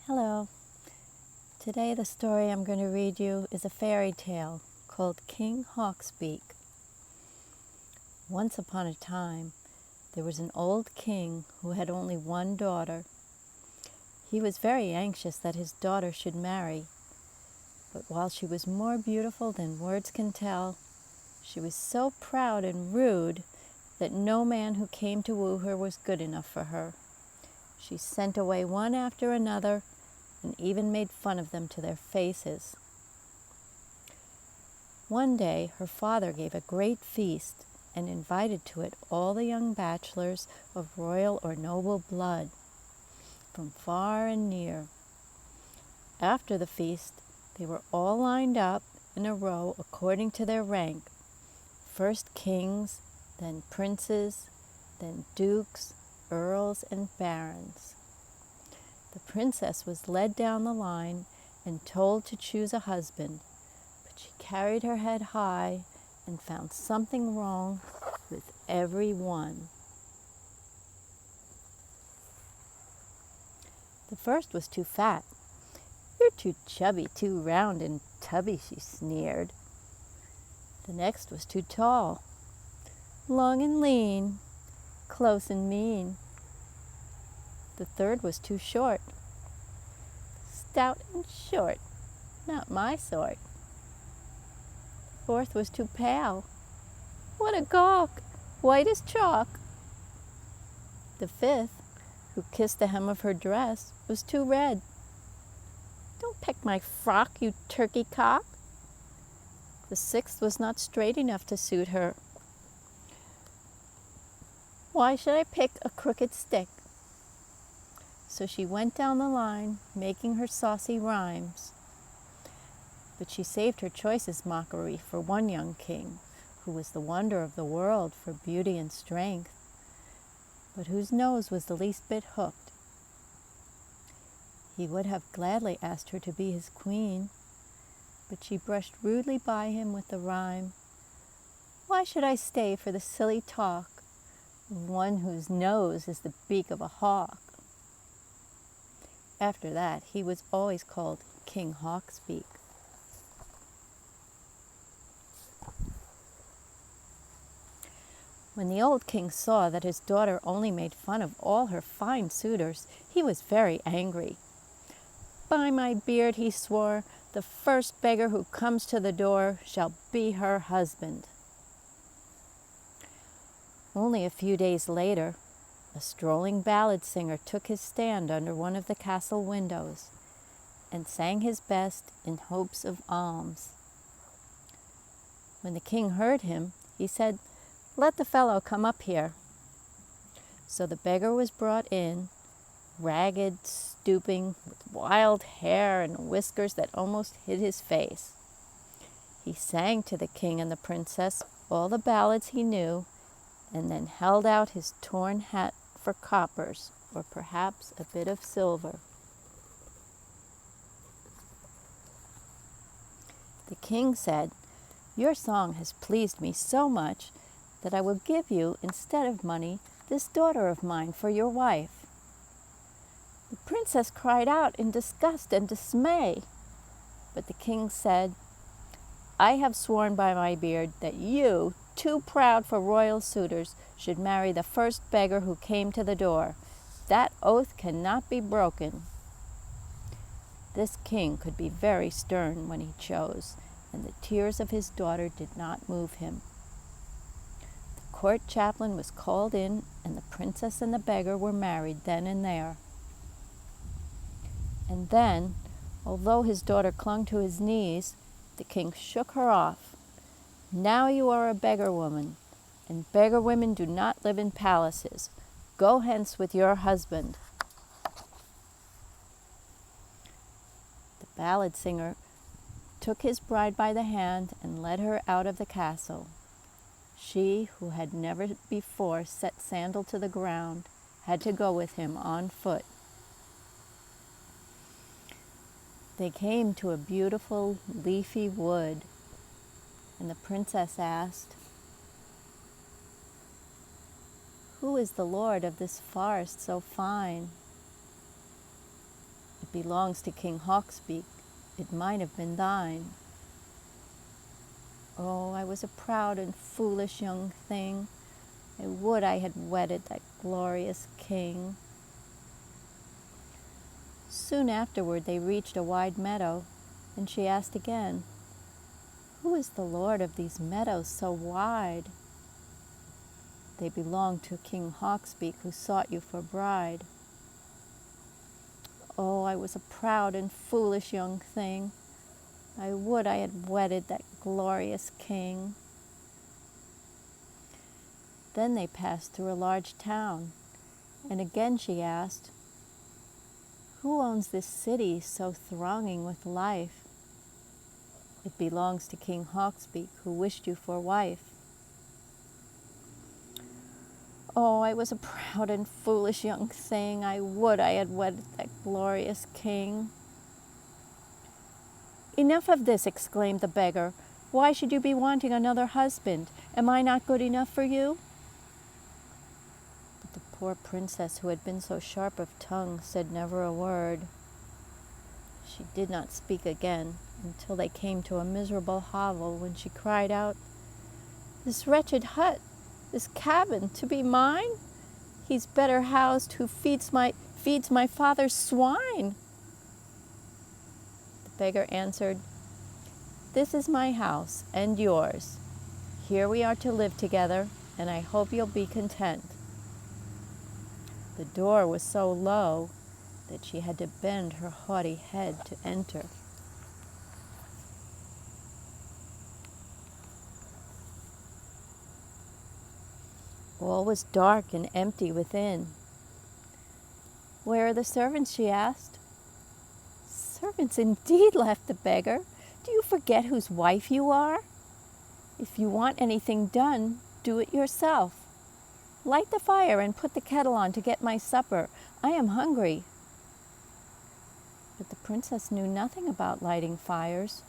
Hello. Today the story I'm going to read you is a fairy tale called King Hawksbeak. Once upon a time, there was an old king who had only one daughter. He was very anxious that his daughter should marry, but while she was more beautiful than words can tell, she was so proud and rude that no man who came to woo her was good enough for her. She sent away one after another and even made fun of them to their faces. One day, her father gave a great feast and invited to it all the young bachelors of royal or noble blood, from far and near. After the feast, they were all lined up in a row according to their rank, first kings, then princes, then dukes, earls, and barons. The princess was led down the line and told to choose a husband, but she carried her head high and found something wrong with every one. The first was too fat. "You're too chubby, too round and tubby," she sneered. The next was too tall. "Long and lean, close and mean." The third was too short. "Stout and short, not my sort." The fourth was too pale. "What a gawk, white as chalk." The fifth, who kissed the hem of her dress, was too red. "Don't peck my frock, you turkey cock." The sixth was not straight enough to suit her. "Why should I pick a crooked stick?" So she went down the line, making her saucy rhymes. But she saved her choicest mockery for one young king, who was the wonder of the world for beauty and strength, but whose nose was the least bit hooked. He would have gladly asked her to be his queen, but she brushed rudely by him with the rhyme, "Why should I stay for the silly talk of one whose nose is the beak of a hawk?" After that, he was always called King Hawksbeak. When the old king saw that his daughter only made fun of all her fine suitors, he was very angry. "By my beard," he swore, "the first beggar who comes to the door shall be her husband." Only a few days later, a strolling ballad singer took his stand under one of the castle windows and sang his best in hopes of alms. When the king heard him, he said, "Let the fellow come up here." So the beggar was brought in, ragged, stooping, with wild hair and whiskers that almost hid his face. He sang to the king and the princess all the ballads he knew, and then held out his torn hat for coppers, or perhaps a bit of silver. The king said, "Your song has pleased me so much that I will give you, instead of money, this daughter of mine for your wife." The princess cried out in disgust and dismay, but the king said, "I have sworn by my beard that you, too proud for royal suitors, should marry the first beggar who came to the door. That oath cannot be broken." This king could be very stern when he chose, and the tears of his daughter did not move him. The court chaplain was called in, and the princess and the beggar were married then and there. And then, although his daughter clung to his knees, the king shook her off. "Now you are a beggar woman, and beggar women do not live in palaces. Go hence with your husband." The ballad singer took his bride by the hand and led her out of the castle. She, who had never before set sandal to the ground, had to go with him on foot. They came to a beautiful leafy wood, and the princess asked, "Who is the lord of this forest so fine?" The belongs to King Hawksbeak. It might have been thine. Oh, I was a proud and foolish young thing. I would I had wedded that glorious king. Soon afterward they reached a wide meadow, and she asked again, "Who is the lord of these meadows so wide?" "They belong to King Hawksbeak, who sought you for bride." Oh, I was a proud and foolish young thing. I would I had wedded that glorious king. Then they passed through a large town, and again she asked, "Who owns this city so thronging with life?" "It belongs to King Hawksbeak, who wished you for wife." Oh, I was a proud and foolish young thing. I would I had wedded that glorious king. "Enough of this," exclaimed the beggar. "Why should you be wanting another husband? Am I not good enough for you?" But the poor princess, who had been so sharp of tongue, said never a word. She did not speak again until they came to a miserable hovel, when she cried out, "This wretched hut, this cabin, to be mine? He's better housed who feeds my father's swine." The beggar answered, "This is my house and yours. Here we are to live together, and I hope you'll be content." The door was so low that she had to bend her haughty head to enter. All was dark and empty within. "Where are the servants?" she asked. "Servants indeed," laughed the beggar. "Do you forget whose wife you are? If you want anything done, do it yourself. Light the fire and put the kettle on to get my supper. I am hungry." But the princess knew nothing about lighting fires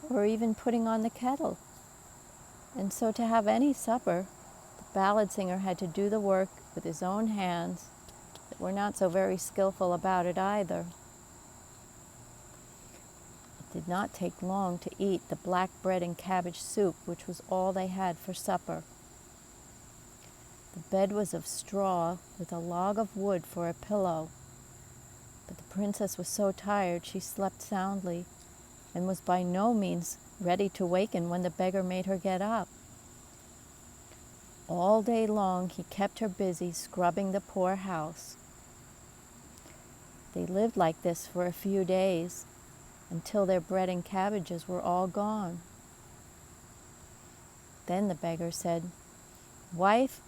or even putting on the kettle. And so to have any supper, the ballad singer had to do the work with his own hands that were not so very skillful about it either. It did not take long to eat the black bread and cabbage soup, which was all they had for supper. The bed was of straw with a log of wood for a pillow, but the princess was so tired she slept soundly and was by no means ready to waken when the beggar made her get up. All day long he kept her busy scrubbing the poor house. They lived like this for a few days, until their bread and cabbages were all gone. Then the beggar said, "Wife,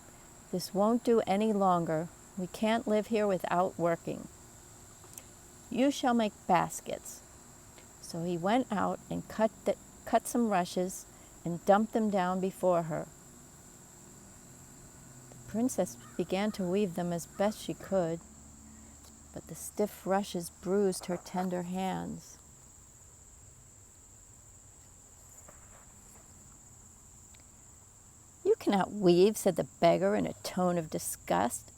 this won't do any longer. We can't live here without working. You shall make baskets." So he went out and cut some rushes and dumped them down before her. The princess began to weave them as best she could, but the stiff rushes bruised her tender hands. "You cannot weave," said the beggar in a tone of disgust.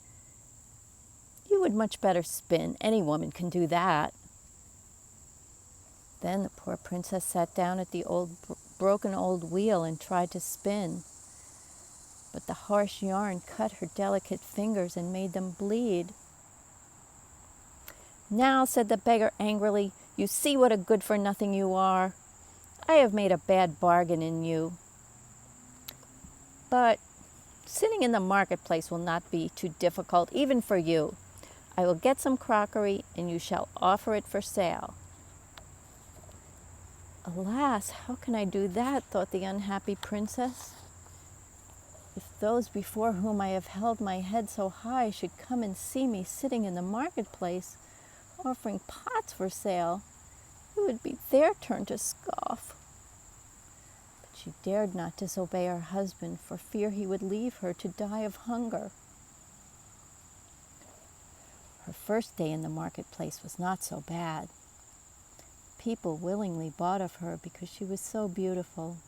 "You would much better spin. Any woman can do that." Then the poor princess sat down at the broken old wheel and tried to spin. But the harsh yarn cut her delicate fingers and made them bleed. "Now," said the beggar angrily, "you see what a good-for-nothing you are. I have made a bad bargain in you. But sitting in the marketplace will not be too difficult, even for you. I will get some crockery, and you shall offer it for sale." "Alas, how can I do that?" thought the unhappy princess. "If those before whom I have held my head so high should come and see me sitting in the marketplace, offering pots for sale, it would be their turn to scoff." But she dared not disobey her husband for fear he would leave her to die of hunger. Her first day in the marketplace was not so bad. People willingly bought of her because she was so beautiful,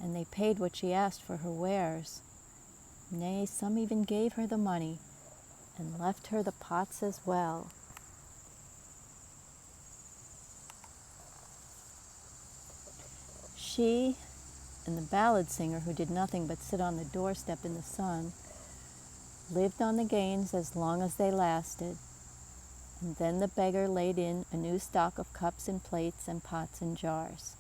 and they paid what she asked for her wares. Nay, some even gave her the money and left her the pots as well. she and the ballad singer, who did nothing but sit on the doorstep in the sun, lived on the gains as long as they lasted, and then the beggar laid in a new stock of cups and plates and pots and jars.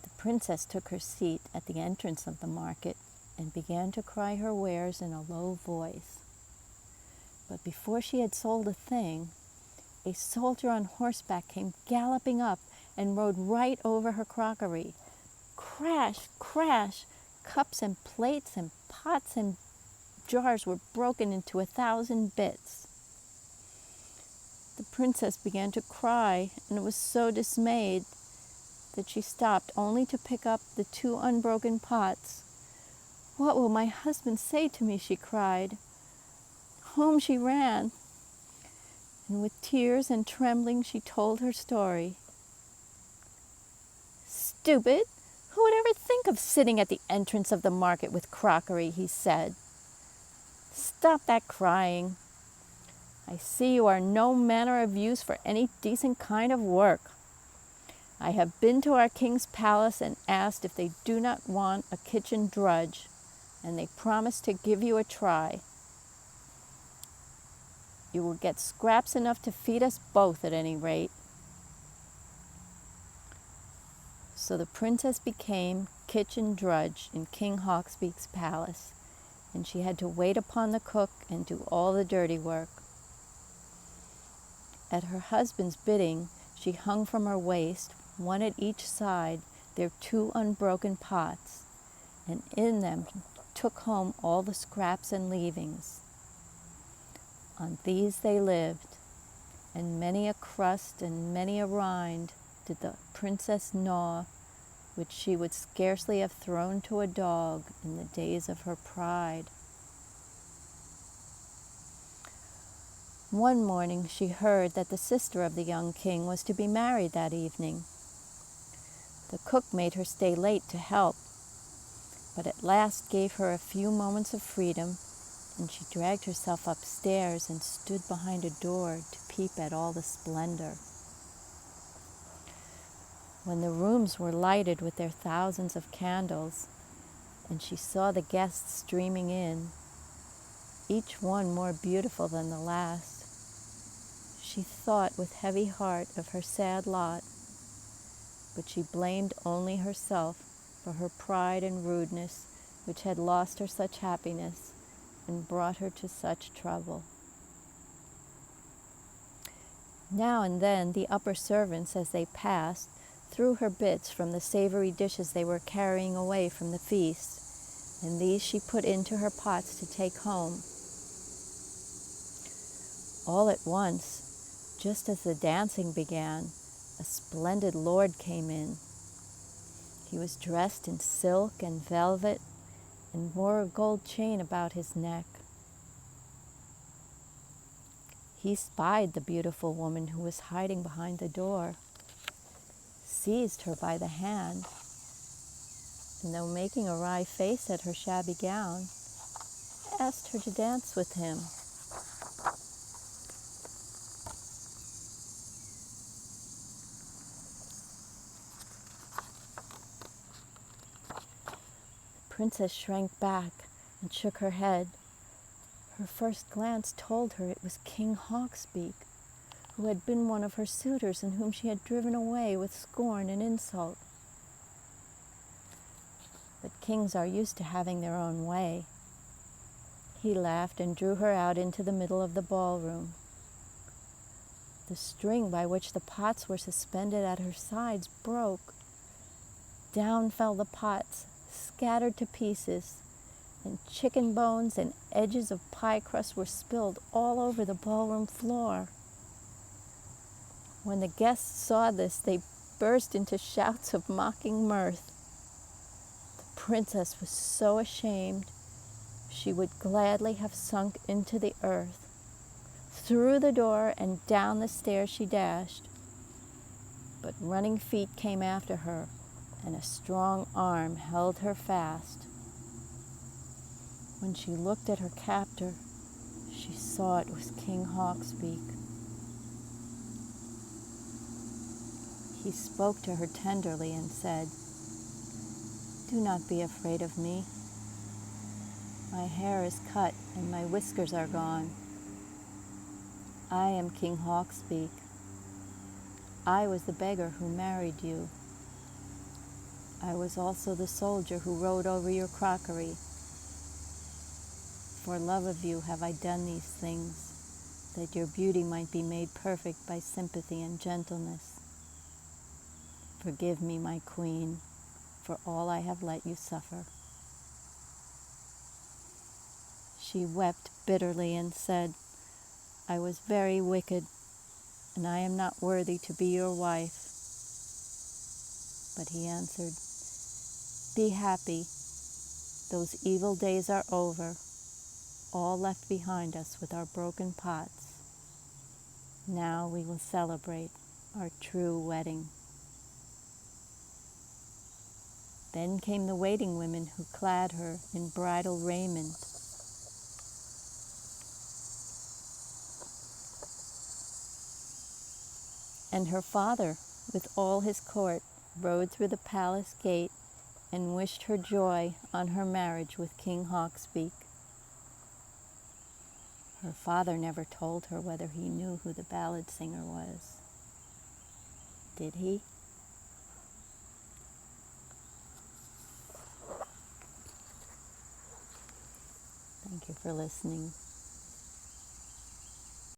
The princess took her seat at the entrance of the market and began to cry her wares in a low voice. But before she had sold a thing, a soldier on horseback came galloping up and rode right over her crockery. Crash, crash! Cups and plates and pots and jars were broken into 1,000 bits. The princess began to cry and was so dismayed that she stopped only to pick up the 2 unbroken pots. "What will my husband say to me?" she cried. Home she ran, and with tears and trembling she told her story. "Stupid! Who would ever think of sitting at the entrance of the market with crockery?" he said. "Stop that crying. I see you are no manner of use for any decent kind of work. I have been to our king's palace and asked if they do not want a kitchen drudge, and they promised to give you a try. You will get scraps enough to feed us both at any rate." So the princess became kitchen drudge in King Hawksbeak's palace, and she had to wait upon the cook and do all the dirty work. At her husband's bidding, she hung from her waist, one at each side, their 2 unbroken pots, and in them took home all the scraps and leavings. On these they lived, and many a crust and many a rind did the princess gnaw, which she would scarcely have thrown to a dog in the days of her pride. One morning she heard that the sister of the young king was to be married that evening. The cook made her stay late to help, but at last gave her a few moments of freedom, and she dragged herself upstairs and stood behind a door to peep at all the splendor. When the rooms were lighted with their thousands of candles, and she saw the guests streaming in, each one more beautiful than the last, she thought with heavy heart of her sad lot, but she blamed only herself for her pride and rudeness, which had lost her such happiness and brought her to such trouble. Now and then the upper servants, as they passed, threw her bits from the savory dishes they were carrying away from the feast, and these she put into her pots to take home. All at once, just as the dancing began, a splendid lord came in. He was dressed in silk and velvet and wore a gold chain about his neck. He spied the beautiful woman who was hiding behind the door, seized her by the hand, and though making a wry face at her shabby gown, asked her to dance with him. The princess shrank back and shook her head. Her first glance told her it was King Hawksbeak, who had been one of her suitors and whom she had driven away with scorn and insult. But kings are used to having their own way. He laughed and drew her out into the middle of the ballroom. The string by which the pots were suspended at her sides broke. Down fell the pots, scattered to pieces, and chicken bones and edges of pie crust were spilled all over the ballroom floor. When the guests saw this, they burst into shouts of mocking mirth. The princess was so ashamed, she would gladly have sunk into the earth. Through the door and down the stairs she dashed, but running feet came after her, and a strong arm held her fast. When she looked at her captor, she saw it was King Hawksbeak. He spoke to her tenderly and said, Do not be afraid of me. My hair is cut and my whiskers are gone. I am King Hawksbeak. I was the beggar who married you. I was also the soldier who rode over your crockery. For love of you have I done these things, that your beauty might be made perfect by sympathy and gentleness. Forgive me, my queen, for all I have let you suffer. She wept bitterly and said, I was very wicked, and I am not worthy to be your wife. But he answered, Be happy. Those evil days are over, all left behind us with our broken pots. Now we will celebrate our true wedding. Then came the waiting women who clad her in bridal raiment. And her father, with all his court, rode through the palace gate and wished her joy on her marriage with King Hawksbeak. Her father never told her whether he knew who the ballad singer was. Did he? Thank you for listening.